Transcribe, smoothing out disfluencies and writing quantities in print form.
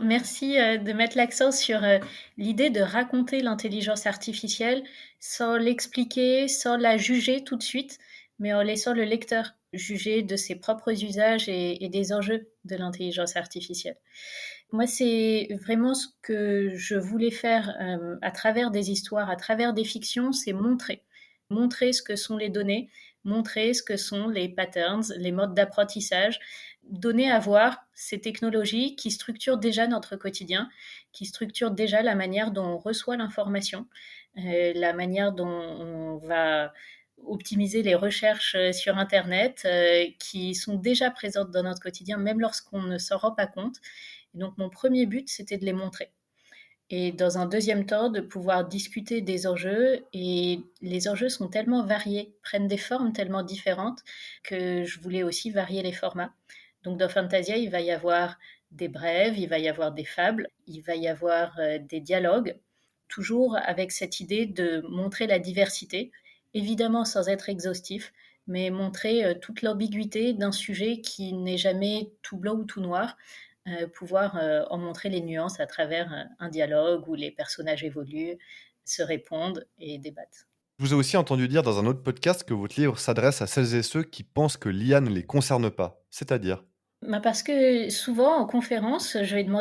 Merci, de mettre l'accent sur, l'idée de raconter l'intelligence artificielle sans l'expliquer, sans la juger tout de suite, mais en laissant le lecteur juger de ses propres usages et des enjeux de l'intelligence artificielle. Moi, c'est vraiment ce que je voulais faire, à travers des histoires, à travers des fictions, c'est montrer. Montrer ce que sont les données, montrer ce que sont les patterns, les modes d'apprentissage, donner à voir ces technologies qui structurent déjà notre quotidien, qui structurent déjà la manière dont on reçoit l'information, la manière dont on va optimiser les recherches sur Internet, qui sont déjà présentes dans notre quotidien, même lorsqu'on ne s'en rend pas compte. Et donc mon premier but, c'était de les montrer. Et dans un deuxième temps, de pouvoir discuter des enjeux. Et les enjeux sont tellement variés, prennent des formes tellement différentes que je voulais aussi varier les formats. Donc dans Fantasia, il va y avoir des brèves, il va y avoir des fables, il va y avoir des dialogues, toujours avec cette idée de montrer la diversité, évidemment sans être exhaustif, mais montrer toute l'ambiguïté d'un sujet qui n'est jamais tout blanc ou tout noir, pouvoir en montrer les nuances à travers un dialogue où les personnages évoluent, se répondent et débattent. Je vous ai aussi entendu dire dans un autre podcast que votre livre s'adresse à celles et ceux qui pensent que l'IA ne les concerne pas. C'est-à-dire? Bah parce que souvent en conférence, je vais demander